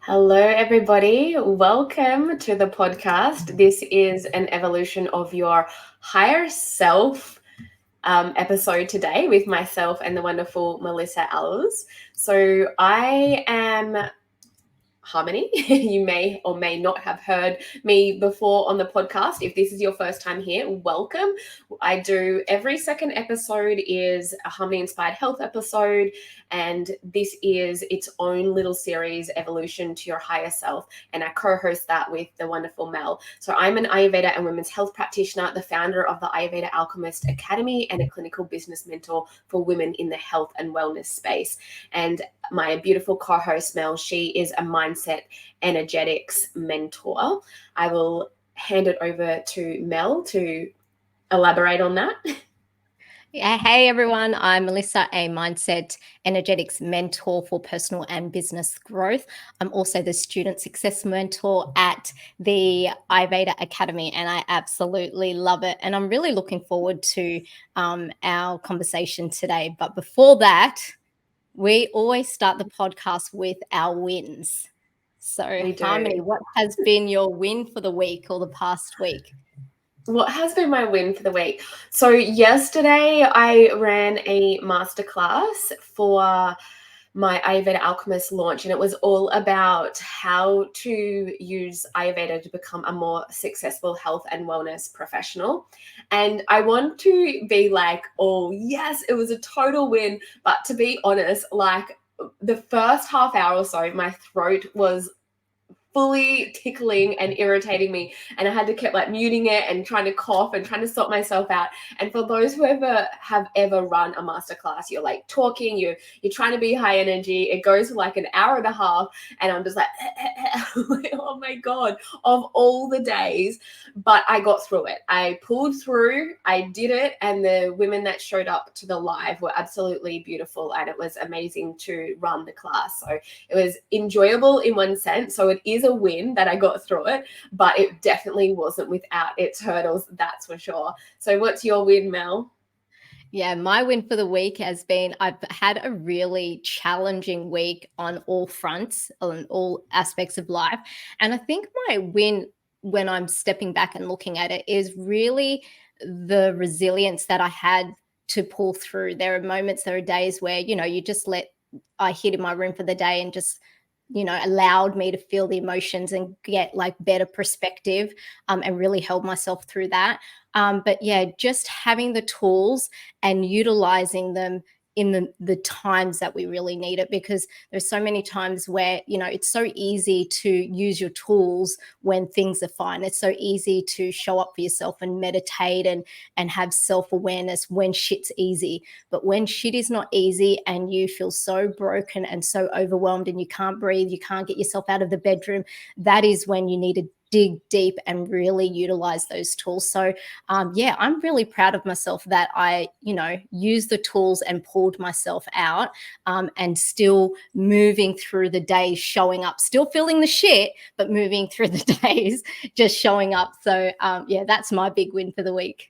Hello, everybody. Welcome to the podcast. This is an evolution of your higher self episode today with myself and the wonderful Melissa Alves. So, I am Harmony. You may or may not have heard me before on the podcast. If this is your first time here, welcome. I do every second episode is a Harmony inspired health episode, and this is its own little series, Evolution to Your Higher Self, and I co-host that with the wonderful Mel. So I'm an Ayurveda and women's health practitioner, the founder of the Ayurveda Alchemist Academy, and a clinical business mentor for women in the health and wellness space. And my beautiful co-host Mel, she is a mindset energetics mentor. I will hand it over to Mel to elaborate on that. Yeah, hey everyone, I'm Melissa, a mindset energetics mentor for personal and business growth. I'm also the student success mentor at the Ayurveda Academy, and I absolutely love it. And I'm really looking forward to our conversation today. But before that, we always start the podcast with our wins. So, We do. Harmony, what has been your win for the week or the past week? What has been my win for the week? So yesterday I ran a masterclass for my Ayurveda Alchemist launch, and it was all about how to use Ayurveda to become a more successful health and wellness professional. And I want to be like, oh yes, it was a total win. But to be honest, like the first half hour or so, my throat was fully tickling and irritating me, and I had to keep like muting it and trying to cough and trying to sort myself out. And for those who have ever run a masterclass, you're like talking, you're trying to be high energy, it goes for like an hour and a half, and I'm just like oh my god, of all the days. But I got through it, I pulled through, I did it, and the women that showed up to the live were absolutely beautiful, and it was amazing to run the class. So it was enjoyable in one sense. So it is a win that I got through it, but it definitely wasn't without its hurdles, that's for sure. So what's your win, Mel? Yeah, my win for the week has been I've had a really challenging week on all fronts, on all aspects of life. And I think my win, when I'm stepping back and looking at it, is really the resilience that I had to pull through. There are moments, there are days where, you just I hid in my room for the day and just allowed me to feel the emotions and get like better perspective, and really held myself through that. But yeah, just having the tools and utilizing them in the times that we really need it, because there's so many times where it's so easy to use your tools when things are fine. It's so easy to show up for yourself and meditate and have self-awareness when shit's easy. But when shit is not easy and you feel so broken and so overwhelmed and you can't breathe, you can't get yourself out of the bedroom, that is when you need to dig deep and really utilize those tools. So yeah, I'm really proud of myself that I, used the tools and pulled myself out, and still moving through the days, showing up, still feeling the shit, but moving through the days, just showing up. So yeah, that's my big win for the week.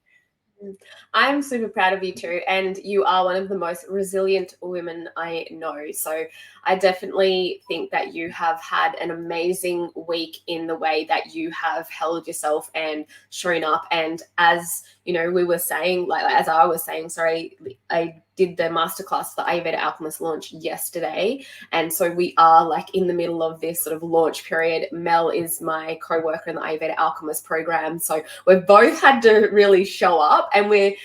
I'm super proud of you too, and you are one of the most resilient women I know. So I definitely think that you have had an amazing week in the way that you have held yourself and shown up. And as we were saying, like as I was saying, sorry, I did the masterclass for the Ayurveda Alchemist launch yesterday. And so we are like in the middle of this sort of launch period. Mel is my co-worker in the Ayurveda Alchemist program. So we've both had to really show up, and we're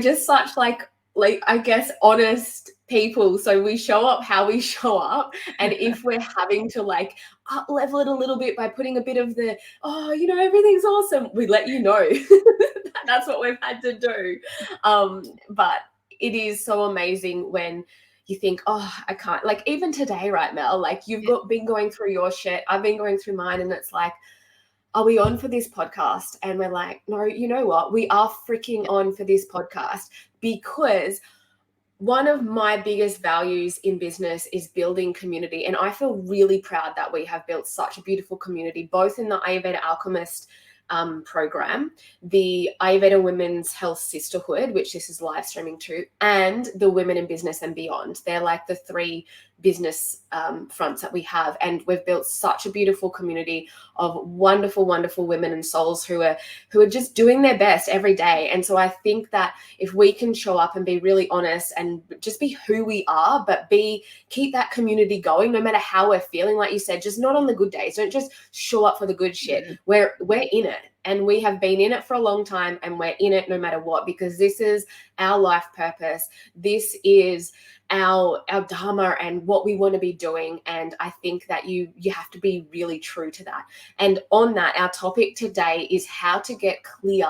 just such like I guess honest people. So we show up how we show up. And if we're having to like up level it a little bit by putting a bit of the, everything's awesome, we let you know. That's what we've had to do. But it is so amazing when you think, oh, I can't, like even today, right, Mel, like been going through your shit, I've been going through mine, and it's like, are we on for this podcast? And we're like, no, you know what? We are freaking on for this podcast, because one of my biggest values in business is building community. And I feel really proud that we have built such a beautiful community, both in the Ayurveda Alchemist program, the Ayurveda Women's Health Sisterhood, which this is live streaming to, and the Women in Business and Beyond. They're like the three business fronts that we have, and we've built such a beautiful community of wonderful, wonderful women and souls who are just doing their best every day. And so I think that if we can show up and be really honest and just be who we are, but keep that community going no matter how we're feeling, like you said, just not on the good days. Don't just show up for the good shit. We're in it, and we have been in it for a long time, and we're in it no matter what, because this is our life purpose. This is our dharma and what we want to be doing. And I think that you have to be really true to that. And on that, our topic today is how to get clear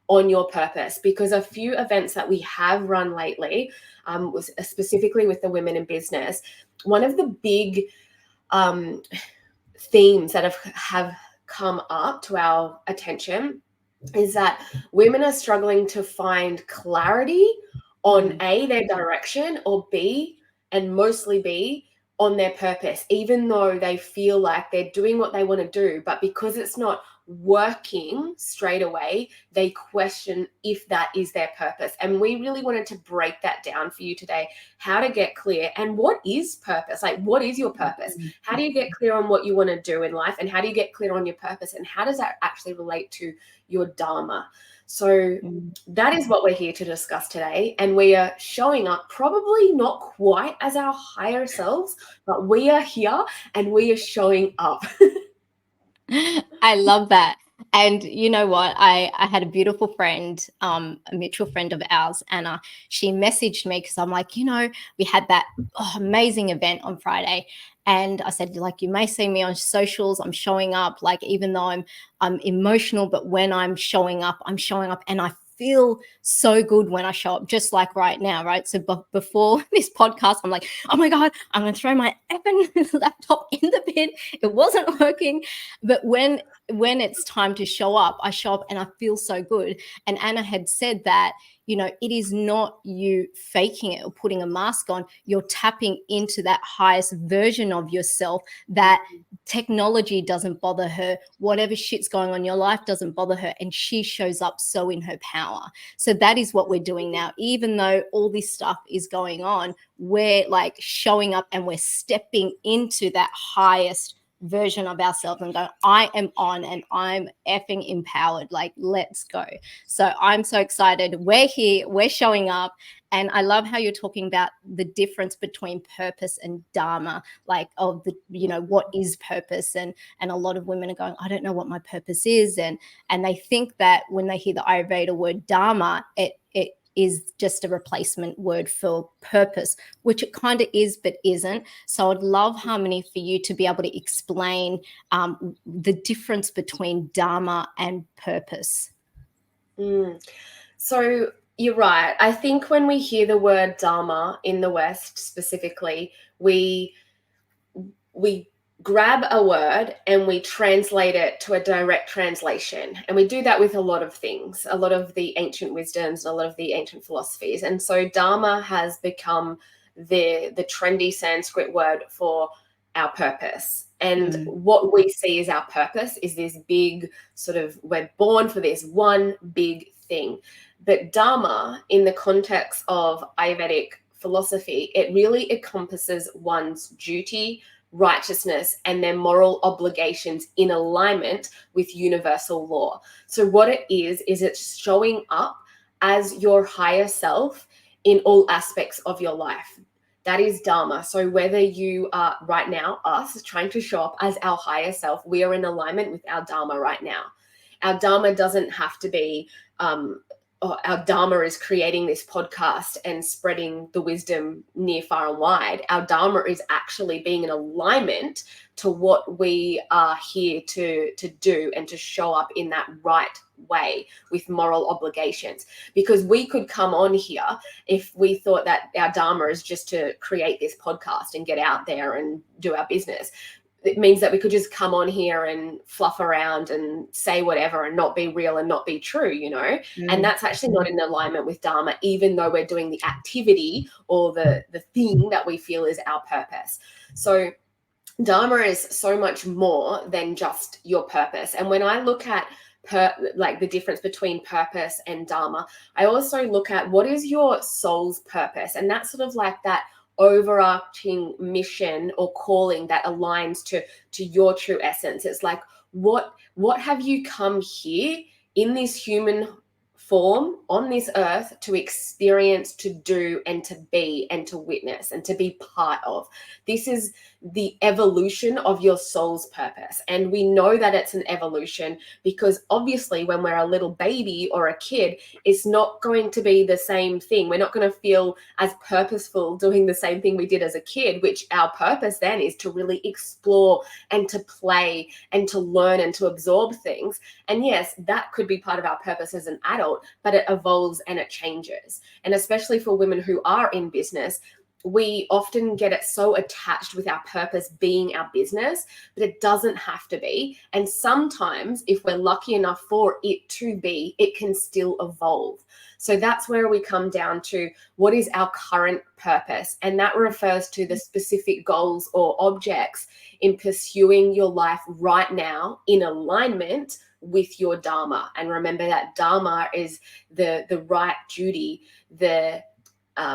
on your purpose, because a few events that we have run lately, was specifically with the Women in Business, one of the big themes that have come up to our attention is that women are struggling to find clarity on A, their direction, or B, and mostly B, on their purpose, even though they feel like they're doing what they want to do. But because it's not working straight away, they question if that is their purpose. And we really wanted to break that down for you today, how to get clear and what is purpose? Like, what is your purpose? How do you get clear on what you want to do in life? And how do you get clear on your purpose? And how does that actually relate to your dharma? So that is what we're here to discuss today. And we are showing up probably not quite as our higher selves, but we are here and we are showing up. I love that. And you know what? I had a beautiful friend, a mutual friend of ours, Anna. She messaged me because I'm like, we had that amazing event on Friday. And I said, like, you may see me on socials. I'm showing up, like, even though I'm emotional, but when I'm showing up, and I feel so good when I show up, just like right now, right? So before this podcast, I'm like, oh my God, I'm going to throw my effing laptop in the bin. It wasn't working. But when it's time to show up, I show up and I feel so good. And Anna had said that, it is not you faking it or putting a mask on. You're tapping into that highest version of yourself. That technology doesn't bother her. Whatever shit's going on in your life doesn't bother her. And she shows up so in her power. So that is what we're doing now. Even though all this stuff is going on, we're like showing up and we're stepping into that highest version of ourselves and go, I am on and I'm effing empowered. Like, let's go. So I'm so excited. We're here, we're showing up. And I love how you're talking about the difference between purpose and dharma, like what is purpose? And a lot of women are going, I don't know what my purpose is. And they think that when they hear the Ayurveda word dharma, it is just a replacement word for purpose, which it kind of is, but isn't. So I'd love, Harmony, for you to be able to explain the difference between dharma and purpose. So you're right. I think when we hear the word dharma in the West specifically, we grab a word and we translate it to a direct translation. And we do that with a lot of things, a lot of the ancient wisdoms, a lot of the ancient philosophies. And so dharma has become the trendy Sanskrit word for our purpose. And what we see as our purpose is this big sort of, we're born for this one big thing. But dharma, in the context of Ayurvedic philosophy, it really encompasses one's duty, righteousness, and their moral obligations in alignment with universal law. So what it is it's showing up as your higher self in all aspects of your life. That is dharma. So whether you are right now, us trying to show up as our higher self, we are in alignment with our dharma right now. Our dharma doesn't have to be our dharma is creating this podcast and spreading the wisdom near, far, and wide. Our dharma is actually being in alignment to what we are here to do and to show up in that right way with moral obligations. Because we could come on here if we thought that our dharma is just to create this podcast and get out there and do our business. It means that we could just come on here and fluff around and say whatever and not be real and not be true, and that's actually not in alignment with dharma, even though we're doing the activity or the thing that we feel is our purpose. So dharma is so much more than just your purpose. And when I look at like the difference between purpose and dharma, I also look at what is your soul's purpose, and that's sort of like that overarching mission or calling that aligns to your true essence. It's like, what have you come here in this human form on this earth to experience, to do, and to be, and to witness, and to be part of? This is the evolution of your soul's purpose. And we know that it's an evolution because obviously when we're a little baby or a kid, it's not going to be the same thing. We're not going to feel as purposeful doing the same thing we did as a kid, which our purpose then is to really explore and to play and to learn and to absorb things. And yes, that could be part of our purpose as an adult, but it evolves and it changes. And especially for women who are in business, we often get it so attached with our purpose being our business, but it doesn't have to be. And sometimes, if we're lucky enough for it to be, it can still evolve. So that's where we come down to what is our current purpose. And that refers to the specific goals or objects in pursuing your life right now in alignment with your dharma. And remember that dharma is the right duty, the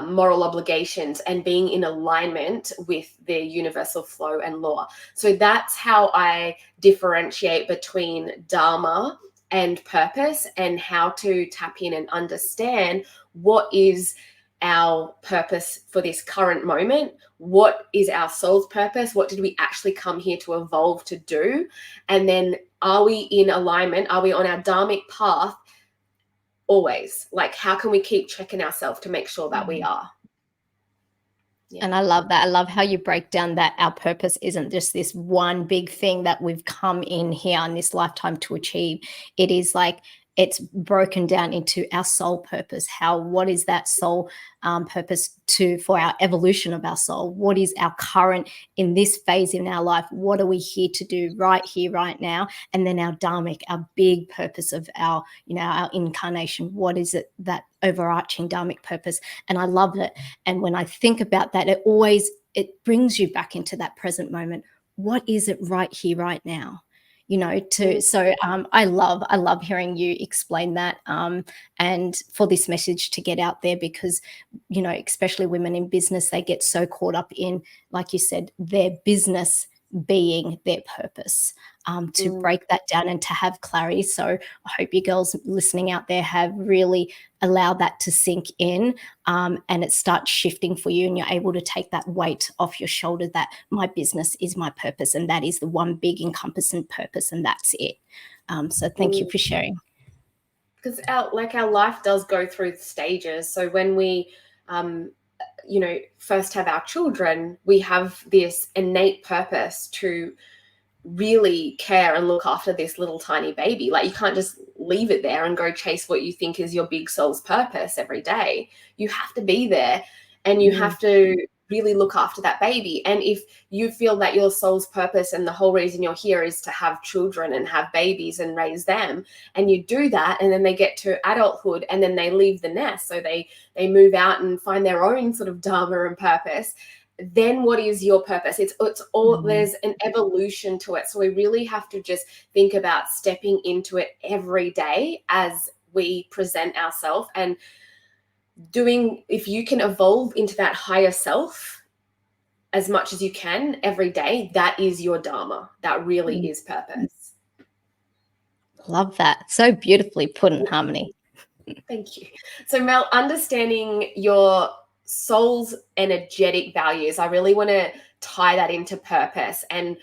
moral obligations, and being in alignment with the universal flow and law. So that's how I differentiate between dharma and purpose, and how to tap in and understand what is our purpose for this current moment, what is our soul's purpose, what did we actually come here to evolve to do, and then are we in alignment, are we on our dharmic path always? Like, how can we keep checking ourselves to make sure that we are? Yeah. And I love that. I love how you break down that our purpose isn't just this one big thing that we've come in here in this lifetime to achieve. It is like, it's broken down into our soul purpose. What is that soul purpose for our evolution of our soul? What is our current in this phase in our life? What are we here to do right here, right now? And then our dharmic, our big purpose of our incarnation. What is it, that overarching dharmic purpose? And I love it. And when I think about that, it brings you back into that present moment. What is it right here, right now? I love hearing you explain that, and for this message to get out there, because especially women in business, they get so caught up in, like you said, their business being their purpose, to break that down and to have clarity. So I hope you girls listening out there have really allowed that to sink in, and it starts shifting for you, and you're able to take that weight off your shoulder that my business is my purpose, and that is the one big encompassing purpose, and that's it. So thank you for sharing. Because our life does go through stages. So when we first have our children, we have this innate purpose to really care and look after this little tiny baby. Like, you can't just leave it there and go chase what you think is your big soul's purpose every day. You have to be there, and you have to really look after that baby. And if you feel that your soul's purpose and the whole reason you're here is to have children and have babies and raise them, and you do that, and then they get to adulthood and then they leave the nest, so they move out and find their own sort of dharma and purpose, then what is your purpose? It's all there's an evolution to it. So we really have to just think about stepping into it every day as we present ourselves, and doing, if you can evolve into that higher self as much as you can every day, that is your dharma. That really is purpose. Love that. So beautifully put in Harmony. Thank you. So Mel, understanding your soul's energetic values, I really want to tie that into purpose, and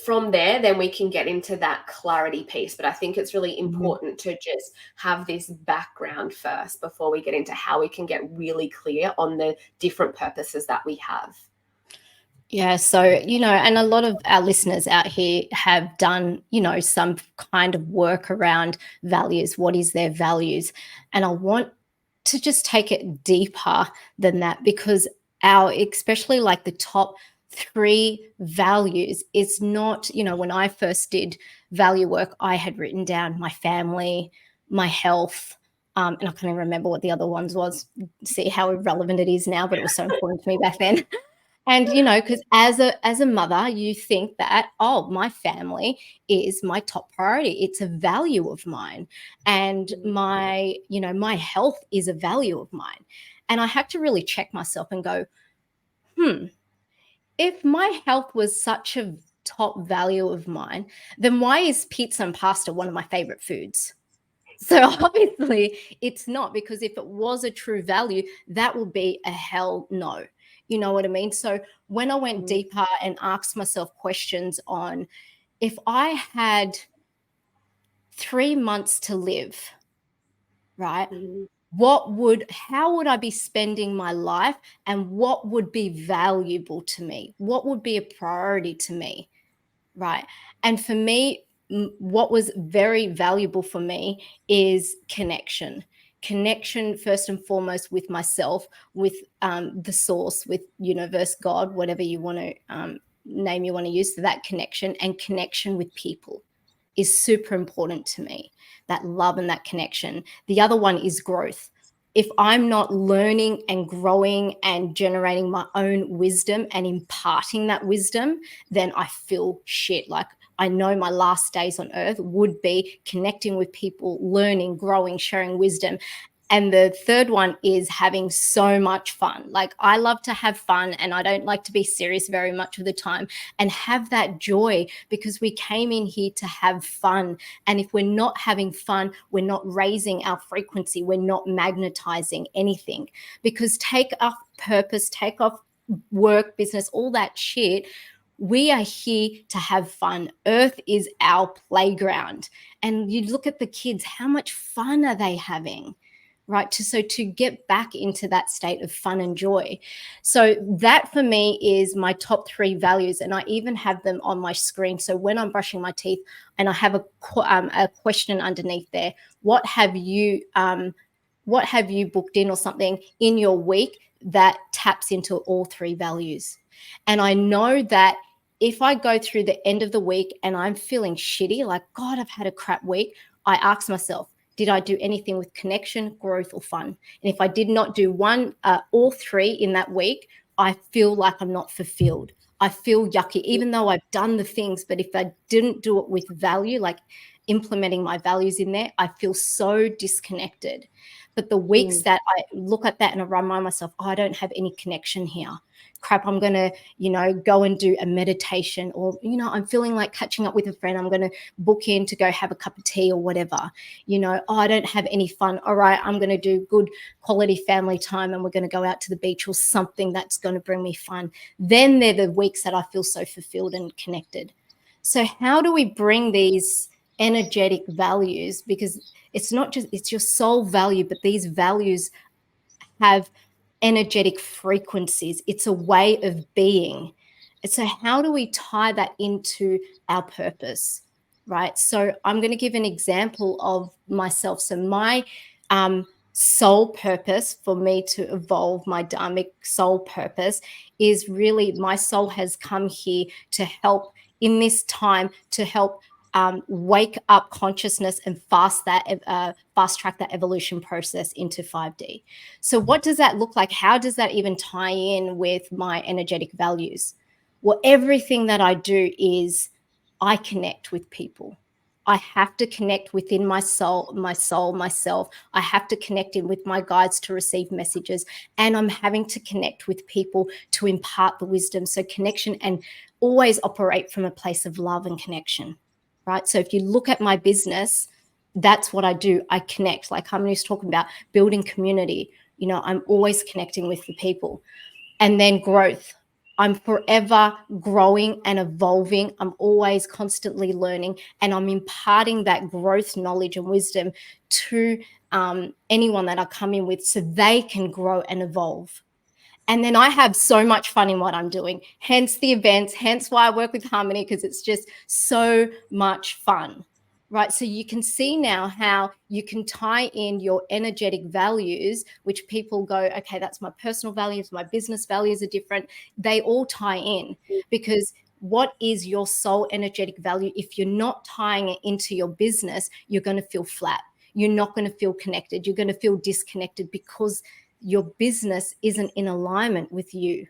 from there then we can get into that clarity piece. But I think it's really important to just have this background first before we get into how we can get really clear on the different purposes that we have. Yeah, so, and a lot of our listeners out here have done, some kind of work around values. What is their values? And I want to just take it deeper than that, because especially like the top 3 values is not, when I first did value work, I had written down my family, my health, and I can't even remember what the other ones was. See how irrelevant it is now, but it was so important to me back then. And because as a mother, you think that, oh, my family is my top priority. It's a value of mine. And my health is a value of mine. And I had to really check myself and go, if my health was such a top value of mine, then why is pizza and pasta one of my favorite foods? So obviously it's not, because if it was a true value, that would be a hell no. You know what I mean? So when I went Mm, deeper and asked myself questions on, if I had 3 months to live, right? mm, How would I be spending my life, and what would be valuable to me? What would be a priority to me? Right. And for me, what was very valuable for me is connection. Connection, first and foremost, with myself, with the source, with universe, God, whatever you want to name you want to use for that connection, and connection with people is super important to me. That love and that connection. The other one is growth. If I'm not learning and growing and generating my own wisdom and imparting that wisdom, then I feel shit. Like, I know my last days on earth would be connecting with people, learning, growing, sharing wisdom. And the third one is having so much fun. Like, I love to have fun, and I don't like to be serious very much of the time, and have that joy, because we came in here to have fun. And if we're not having fun, we're not raising our frequency, we're not magnetizing anything. Because take off purpose, take off work, business, all that shit. We are here to have fun. Earth is our playground. And you look at the kids, how much fun are they having? Right. To get back into that state of fun and joy. So that for me is my top 3 values. And I even have them on my screen. So when I'm brushing my teeth, and I have a question underneath there, what have you booked in, or something in your week that taps into all 3 values? And I know that if I go through the end of the week and I'm feeling shitty, like, God, I've had a crap week, I ask myself, did I do anything with connection, growth, or fun? And if I did not do all 3 in that week, I feel like I'm not fulfilled. I feel yucky, even though I've done the things. But if I didn't do it with value, like implementing my values in there, I feel so disconnected. But the weeks mm, that I look at that and I remind myself, oh, I don't have any connection here. Crap, I'm going to, go and do a meditation, or, I'm feeling like catching up with a friend. I'm going to book in to go have a cup of tea or whatever. Oh, I don't have any fun. All right, I'm going to do good quality family time, and we're going to go out to the beach, or something that's going to bring me fun. Then they're the weeks that I feel so fulfilled and connected. So how do we bring these energetic values? Because it's your soul value, but these values have energetic frequencies. It's a way of being. So how do we tie that into our purpose? Right. So I'm going to give an example of myself. So my soul purpose, for me to evolve, my dharmic soul purpose, is really, my soul has come here to help in this time, to help wake up consciousness and fast track that evolution process into 5D. So what does that look like? How does that even tie in with my energetic values? Well, everything that I do is, I connect with people. I have to connect within my soul, myself. I have to connect in with my guides to receive messages. And I'm having to connect with people to impart the wisdom. So connection, and always operate from a place of love and connection. Right. So if you look at my business, that's what I do. I connect, like Harmony's talking about, building community. I'm always connecting with the people. And then growth. I'm forever growing and evolving. I'm always constantly learning, and I'm imparting that growth, knowledge, and wisdom to anyone that I come in with, so they can grow and evolve. And then I have so much fun in what I'm doing, hence the events, hence why I work with Harmony, because it's just so much fun. Right. So you can see now how you can tie in your energetic values, which people go, okay, that's my personal values, my business values are different. They all tie in, because what is your soul energetic value? If you're not tying it into your business, you're going to feel flat. You're not going to feel connected. You're going to feel disconnected, because your business isn't in alignment with you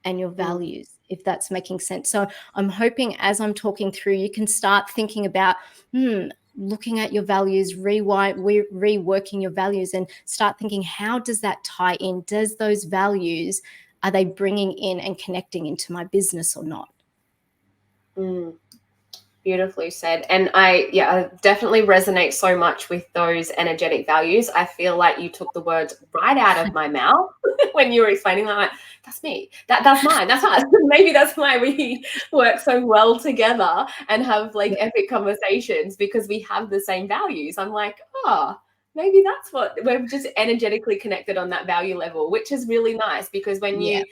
and your values, if that's making sense. So I'm hoping as I'm talking through, you can start thinking about, looking at your values, reworking your values, and start thinking, how does that tie in? Does those values, are they bringing in and connecting into my business or not? Beautifully said. And I definitely resonate so much with those energetic values. I feel like you took the words right out of my mouth when you were explaining that. Like, that's me. That's mine. That's us. Maybe that's why we work so well together and have like epic conversations, because we have the same values. I'm like, maybe that's what we're just energetically connected on that value level, which is really nice, because when you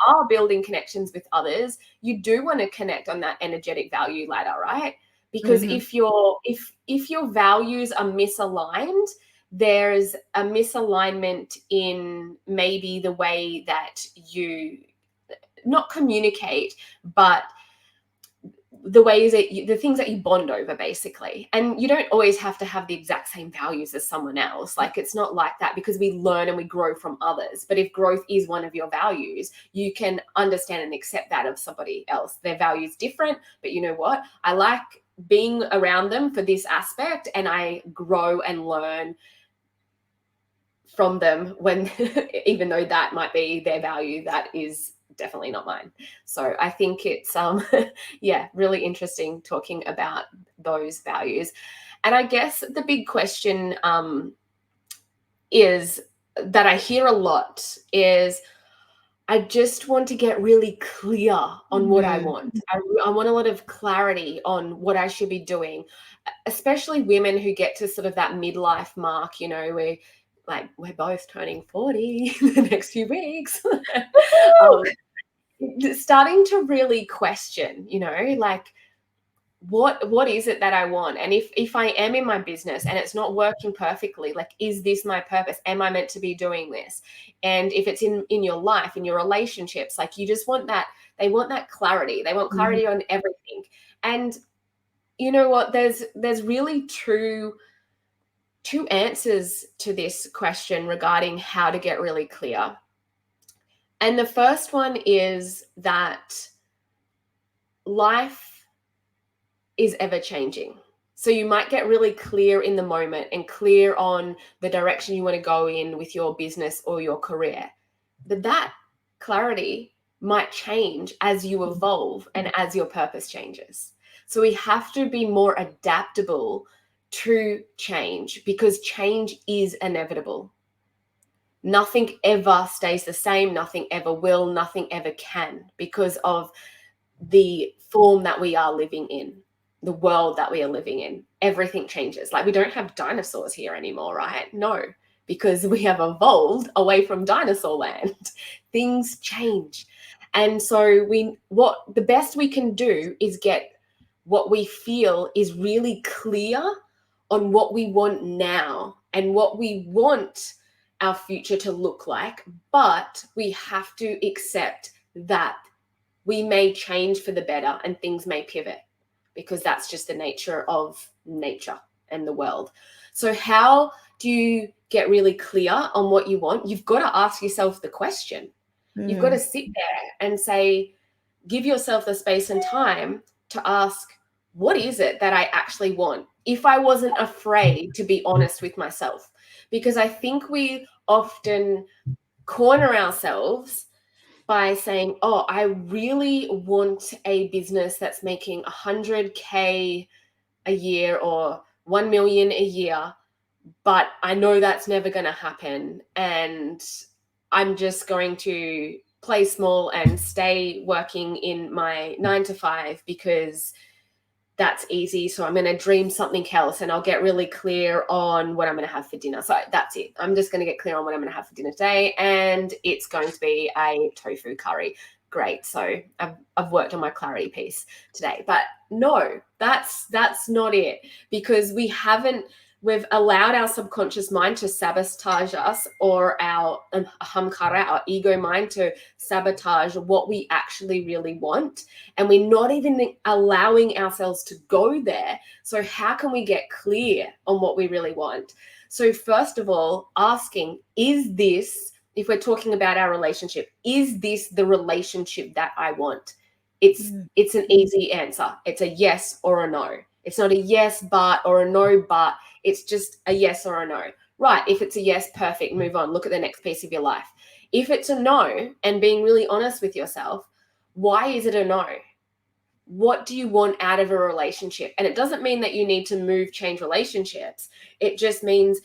are building connections with others, you do want to connect on that energetic value ladder, right? Because if your values are misaligned, there's a misalignment in maybe the way that you not communicate, but the ways that the things that you bond over, basically. And you don't always have to have the exact same values as someone else. Like, it's not like that, because we learn and we grow from others. But if growth is one of your values, you can understand and accept that of somebody else. Their values different, but you know what? I like being around them for this aspect, and I grow and learn from them when even though that might be their value, that is definitely not mine. So I think it's really interesting talking about those values. And I guess the big question is that I hear a lot is, I just want to get really clear on what I want. I want a lot of clarity on what I should be doing, especially women who get to sort of that midlife mark, you know, where like we're both turning 40 in the next few weeks. Starting to really question, you know, like, what is it that I want? And if I am in my business and it's not working perfectly, like, is this my purpose? Am I meant to be doing this? And if it's in your life, in your relationships, like, you just want that, they want that clarity. They want clarity on everything. And you know what? There's really two answers to this question regarding how to get really clear. And the first one is that life is ever changing. So you might get really clear in the moment and clear on the direction you want to go in with your business or your career. But that clarity might change as you evolve and as your purpose changes. So we have to be more adaptable to change, because change is inevitable. Nothing ever stays the same. Nothing ever will. Nothing ever can, because of the form that we are living in, the world that we are living in. Everything changes. Like, we don't have dinosaurs here anymore, right? No, because we have evolved away from dinosaur land. Things change. And so what the best we can do is get what we feel is really clear on what we want now and what we want our future to look like. But we have to accept that we may change for the better and things may pivot, because that's just the nature of nature and the world. So how do you get really clear on what you want? You've got to ask yourself the question. You've got to sit there and say, give yourself the space and time to ask, what is it that I actually want? If I wasn't afraid to be honest with myself, because I think we often corner ourselves by saying, oh, I really want a business that's making 100K a year or 1 million a year, but I know that's never going to happen. And I'm just going to play small and stay working in my 9 to 5 because that's easy. So I'm going to dream something else, and I'll get really clear on what I'm going to have for dinner. So that's it. I'm just going to get clear on what I'm going to have for dinner today, and it's going to be a tofu curry. Great. So I've worked on my clarity piece today. But no, that's not it, because we've allowed our subconscious mind to sabotage us, or our ahamkara, our ego mind, to sabotage what we actually really want. And we're not even allowing ourselves to go there. So how can we get clear on what we really want? So first of all, asking, is this if we're talking about our relationship, is this the relationship that I want? It's an easy answer. It's a yes or a no. It's not a yes but or a no but. It's just a yes or a no. Right, if it's a yes, perfect, move on. Look at the next piece of your life. If it's a no, and being really honest with yourself, why is it a no? What do you want out of a relationship? And it doesn't mean that you need to move, change relationships. It just means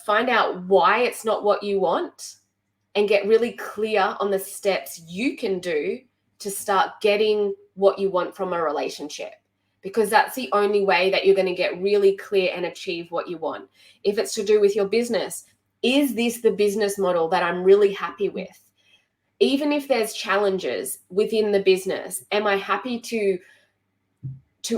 find out why it's not what you want, and get really clear on the steps you can do to start getting what you want from a relationship, because that's the only way that you're going to get really clear and achieve what you want. If it's to do with your business, is this the business model that I'm really happy with? Even if there's challenges within the business, am I happy to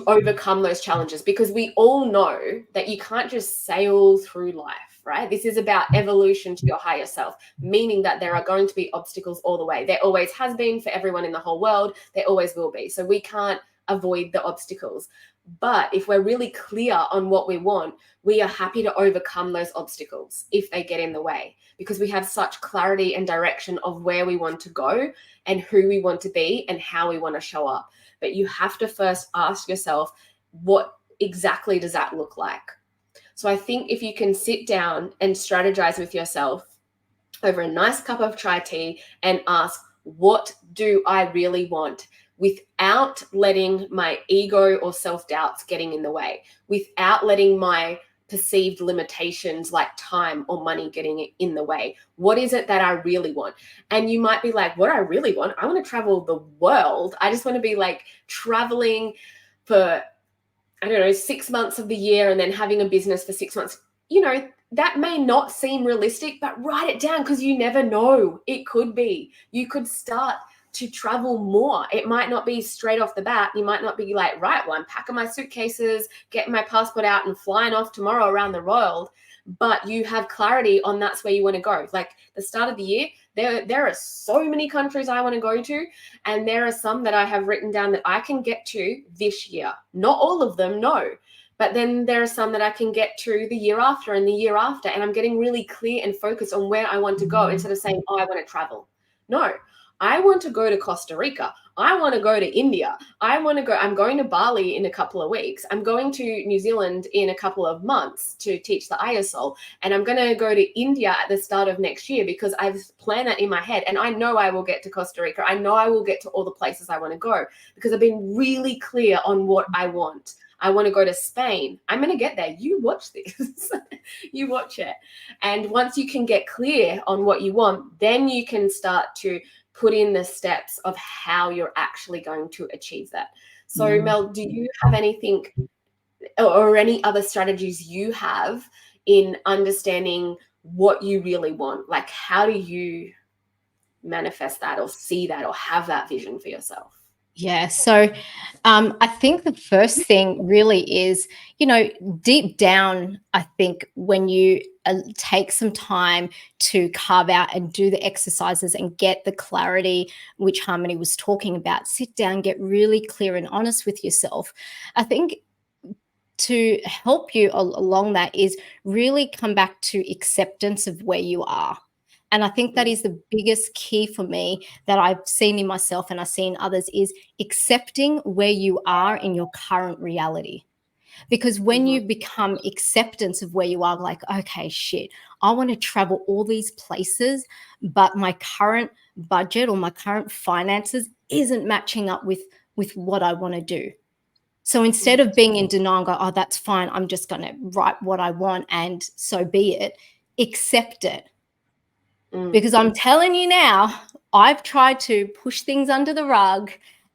overcome those challenges? Because we all know that you can't just sail through life, right? This is about evolution to your higher self, meaning that there are going to be obstacles all the way. There always has been for everyone in the whole world. There always will be. So we can't avoid the obstacles. But if we're really clear on what we want, we are happy to overcome those obstacles if they get in the way, because we have such clarity and direction of where we want to go and who we want to be and how we want to show up. But you have to first ask yourself, what exactly does that look like? So I think if you can sit down and strategize with yourself over a nice cup of chai tea and ask, what do I really want? Without letting my ego or self-doubts getting in the way, without letting my perceived limitations like time or money getting in the way. What is it that I really want? And you might be like, what I really want, I want to travel the world. I just want to be like traveling for, I don't know, 6 months of the year and then having a business for 6 months. You know, that may not seem realistic, but write it down, because you never know. It could be. You could start to travel more. It might not be straight off the bat. You might not be like, right, well, I'm packing my suitcases, getting my passport out and flying off tomorrow around the world. But you have clarity on that's where you want to go. Like the start of the year, there are so many countries I want to go to. And there are some that I have written down that I can get to this year. Not all of them, no. But then there are some that I can get to the year after and the year after. And I'm getting really clear and focused on where I want to go instead of saying, oh, I want to travel. No, I want to go to Costa Rica. I want to go to India. I'm going to Bali in a couple of weeks. I'm going to New Zealand in a couple of months to teach the ISOL. And I'm going to go to India at the start of next year, because I've planned that in my head. And I know I will get to Costa Rica. I know I will get to all the places I want to go, because I've been really clear on what I want. I want to go to Spain. I'm going to get there. You watch this. You watch it. And once you can get clear on what you want, then you can start to put in the steps of how you're actually going to achieve that. So Mel, do you have anything or any other strategies you have in understanding what you really want? Like, how do you manifest that or see that or have that vision for yourself? Yeah. So I think the first thing really is, deep down, I think when you take some time to carve out and do the exercises and get the clarity, which Harmony was talking about, sit down, get really clear and honest with yourself. I think to help you along that is really come back to acceptance of where you are. And I think that is the biggest key for me that I've seen in myself and I've seen others, is accepting where you are in your current reality. Because when you become acceptance of where you are, like, okay, shit, I want to travel all these places, but my current budget or my current finances isn't matching up with what I want to do. So instead of being in denial and go, oh, that's fine, I'm just going to write what I want and so be it, accept it. Because I'm telling you now, I've tried to push things under the rug,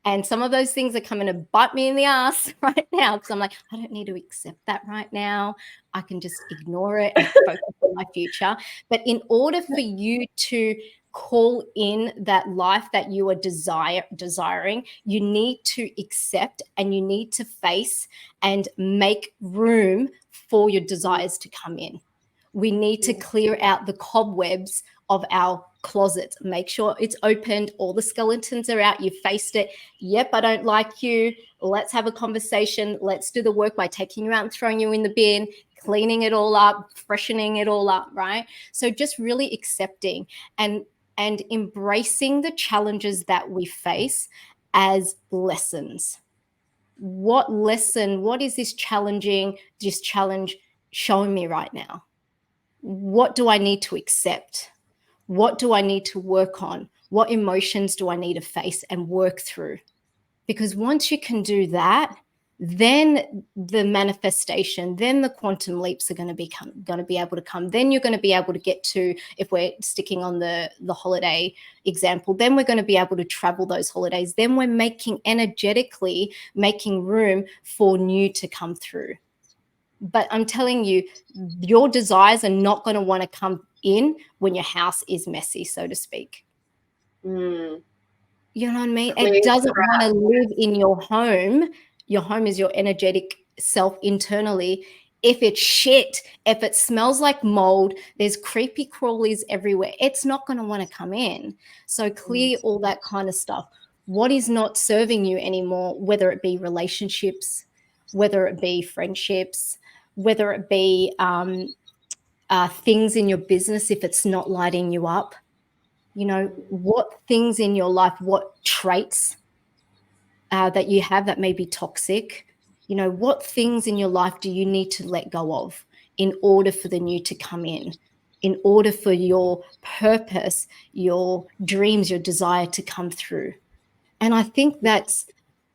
and some of those things are coming to bite me in the ass right now, because I'm like, I don't need to accept that right now. I can just ignore it and focus on my future. But in order for you to call in that life that you are desiring, you need to accept and you need to face and make room for your desires to come in. We need to clear out the cobwebs of our closet. Make sure it's opened. All the skeletons are out. You faced it. Yep, I don't like you. Let's have a conversation. Let's do the work by taking you out and throwing you in the bin, cleaning it all up, freshening it all up, right? So just really accepting and embracing the challenges that we face as lessons. What lesson, what is this challenge showing me right now? What do I need to accept? What do I need to work on? What emotions do I need to face and work through? Because once you can do that, then the manifestation, then the quantum leaps are going to be able to come. Then you're going to be able to get to, if we're sticking on the holiday example, then we're going to be able to travel those holidays. Then we're energetically making room for new to come through. But I'm telling you, your desires are not going to want to come in when your house is messy, so to speak. Mm. You know what I mean? It doesn't want to live in your home. Your home is your energetic self internally. If it's shit, if it smells like mold, there's creepy crawlies everywhere, it's not going to want to come in. So clear all that kind of stuff. What is not serving you anymore, whether it be relationships, whether it be friendships, whether it be things in your business, if it's not lighting you up. You know, what things in your life, what traits that you have that may be toxic, you know, what things in your life do you need to let go of in order for the new to come in order for your purpose, your dreams, your desire to come through. And I think that's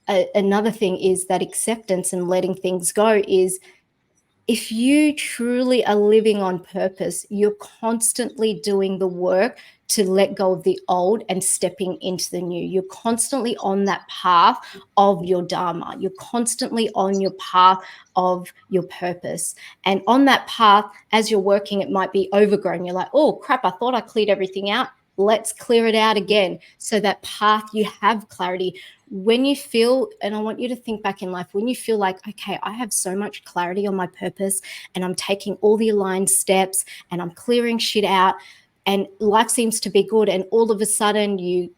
another thing, is that acceptance and letting things go is, if you truly are living on purpose, you're constantly doing the work to let go of the old and stepping into the new. You're constantly on that path of your dharma. You're constantly on your path of your purpose. And on that path, as you're working, it might be overgrown. You're like, oh, crap, I thought I cleared everything out. Let's clear it out again. So that path, you have clarity. When you feel, and I want you to think back in life, when you feel like, okay, I have so much clarity on my purpose and I'm taking all the aligned steps and I'm clearing shit out and life seems to be good, and all of a sudden you're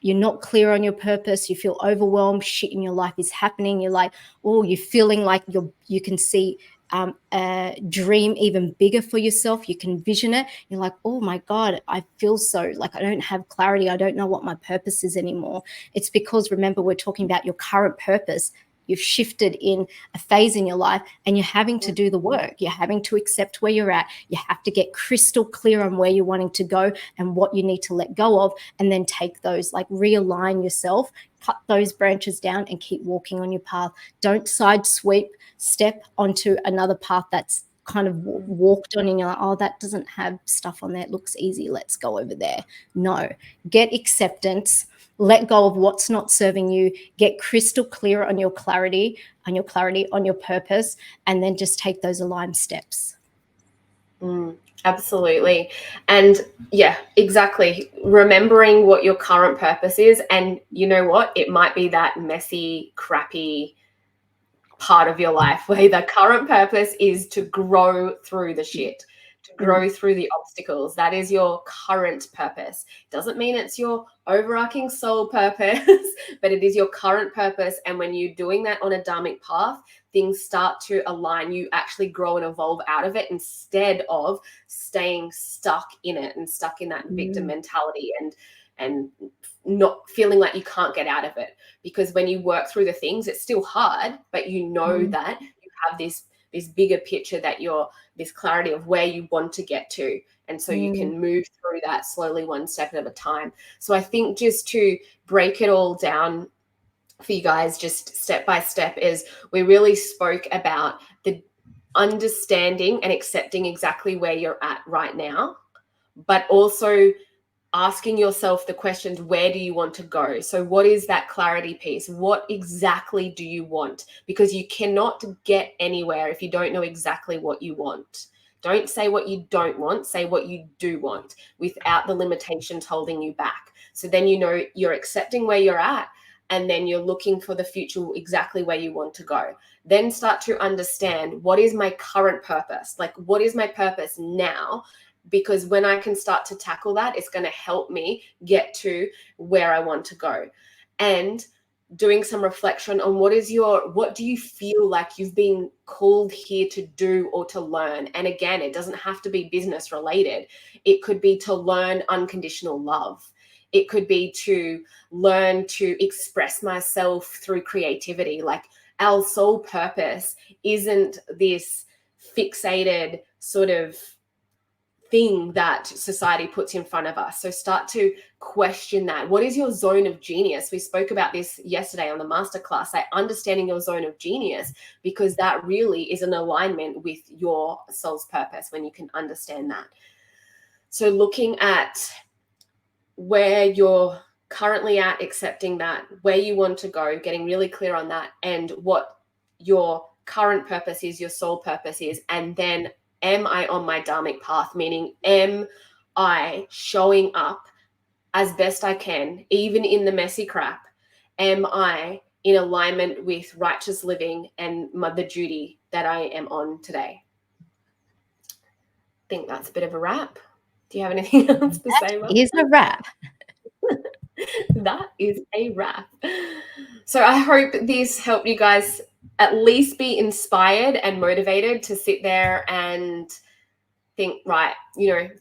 not clear on your purpose, you feel overwhelmed, shit in your life is happening, you're like, oh, you're feeling like you can see a dream even bigger for yourself, you can vision it, you're like, oh my God, I feel so like I don't have clarity, I don't know what my purpose is anymore. It's because, remember, we're talking about your current purpose. You've shifted in a phase in your life and you're having to do the work. You're having to accept where you're at. You have to get crystal clear on where you're wanting to go and what you need to let go of, and then take those, like realign yourself, cut those branches down and keep walking on your path. Don't step onto another path that's kind of walked on and you're like, oh, that doesn't have stuff on there, it looks easy, let's go over there. No, get acceptance, let go of what's not serving you, get crystal clear on your clarity, on your purpose, and then just take those aligned steps. Absolutely. And yeah, exactly. Remembering what your current purpose is. And you know what? It might be that messy, crappy part of your life where the current purpose is to grow through the shit, to grow through the obstacles. That is your current purpose. Doesn't mean it's your overarching soul purpose, but it is your current purpose. And when you're doing that on a dharmic path, things start to align. You actually grow and evolve out of it instead of staying stuck in it and stuck in that victim mentality and not feeling like you can't get out of it. Because when you work through the things, it's still hard, but you know that you have this bigger picture, that you're this clarity of where you want to get to. And so you can move through that slowly, one step at a time. So I think, just to break it all down for you guys, just step by step, is we really spoke about the understanding and accepting exactly where you're at right now, but also asking yourself the questions, where do you want to go? So what is that clarity piece? What exactly do you want? Because you cannot get anywhere if you don't know exactly what you want. Don't say what you don't want, say what you do want, without the limitations holding you back. So then you know you're accepting where you're at, and then you're looking for the future, exactly where you want to go. Then start to understand, what is my current purpose? Like, what is my purpose now? Because when I can start to tackle that, it's going to help me get to where I want to go. And doing some reflection on what do you feel like you've been called here to do or to learn. And again, it doesn't have to be business related. It could be to learn unconditional love. It could be to learn to express myself through creativity. Like, our soul purpose isn't this fixated sort of thing that society puts in front of us. So start to question that. What is your zone of genius? We spoke about this yesterday on the masterclass, like understanding your zone of genius, because that really is an alignment with your soul's purpose when you can understand that. So looking at where you're currently at, accepting that, where you want to go, getting really clear on that, and what your current purpose is, your soul purpose is, and then am I on my dharmic path? Meaning, am I showing up as best I can, even in the messy crap? Am I in alignment with righteous living and the duty that I am on today? I think that's a bit of a wrap. Do you have anything else to say? That is a wrap. That is a wrap. So I hope this helped you guys at least be inspired and motivated to sit there and think, right,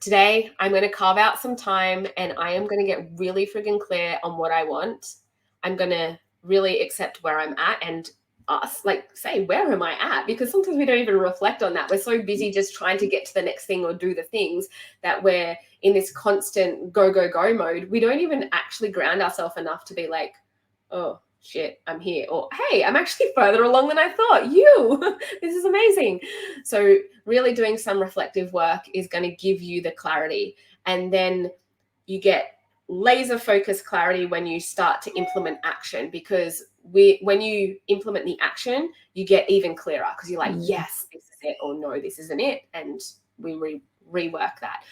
today I'm going to carve out some time and I am going to get really friggin' clear on what I want. I'm going to really accept where I'm at and say, where am I at? Because sometimes we don't even reflect on that. We're so busy just trying to get to the next thing or do the things that we're in this constant go, go, go mode. We don't even actually ground ourselves enough to be like, oh, shit, I'm here. Or, hey, I'm actually further along than I thought. This is amazing. So really doing some reflective work is going to give you the clarity. And then you get laser focused clarity when you start to implement action, because when you implement the action, you get even clearer because you're like, yes, this is it, or no, this isn't it. And we rework that.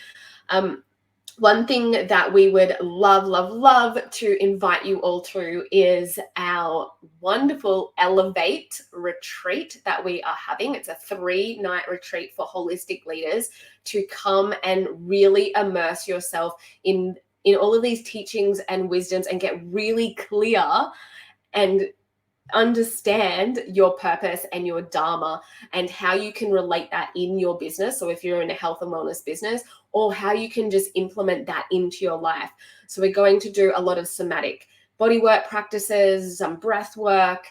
One thing that we would love to invite you all to is our wonderful Elevate retreat that we are having. It's a 3-night retreat for holistic leaders to come and really immerse yourself in all of these teachings and wisdoms and get really clear and understand your purpose and your dharma and how you can relate that in your business. So if you're in a health and wellness business, or how you can just implement that into your life. So we're going to do a lot of somatic bodywork practices, some breath work.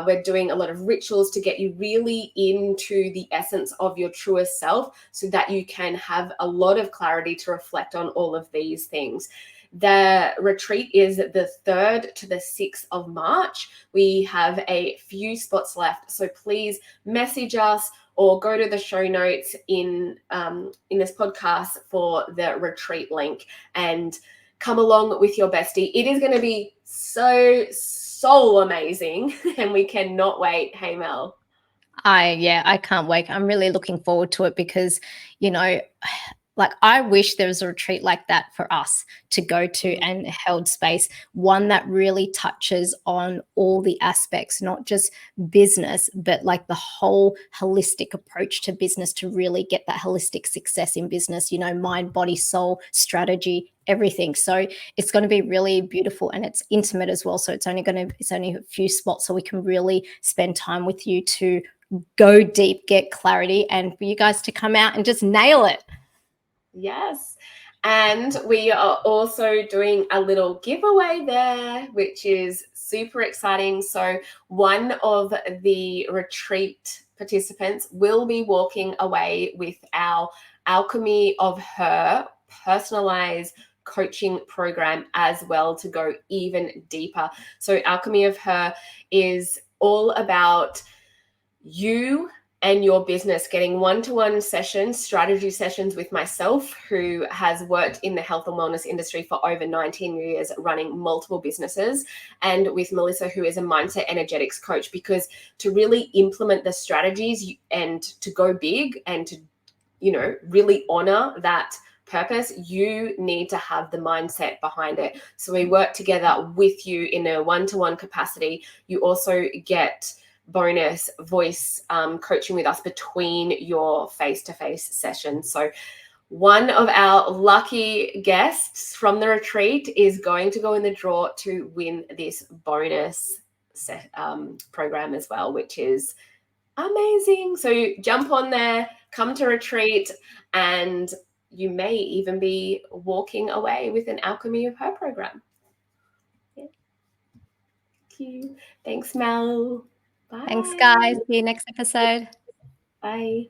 We're doing a lot of rituals to get you really into the essence of your truest self so that you can have a lot of clarity to reflect on all of these things. The retreat is the 3rd to the 6th of March. We have a few spots left, so please message us or go to the show notes in this podcast for the retreat link and come along with your bestie. It is going to be so amazing, and we cannot wait. Hey, Mel. I can't wait. I'm really looking forward to it because, like, I wish there was a retreat like that for us to go to and held space, one that really touches on all the aspects, not just business, but like the whole holistic approach to business to really get that holistic success in business, mind, body, soul, strategy, everything. So it's going to be really beautiful, and it's intimate as well. So it's only a few spots, so we can really spend time with you to go deep, get clarity, and for you guys to come out and just nail it. Yes. And we are also doing a little giveaway there, which is super exciting. So one of the retreat participants will be walking away with our Alchemy of Her personalized coaching program as well, to go even deeper. So Alchemy of Her is all about you and your business getting one-to-one sessions, strategy sessions with myself, who has worked in the health and wellness industry for over 19 years, running multiple businesses, and with Melissa, who is a mindset energetics coach, because to really implement the strategies and to go big and to, really honor that purpose, you need to have the mindset behind it. So we work together with you in a one-to-one capacity. You also get bonus voice coaching with us between your face-to-face sessions. So one of our lucky guests from the retreat is going to go in the draw to win this bonus program as well, which is amazing. So jump on there, come to retreat, and you may even be walking away with an Alchemy of Her program. Yeah. Thank you. Thanks, Mel. Bye. Thanks, guys. See you next episode. Bye.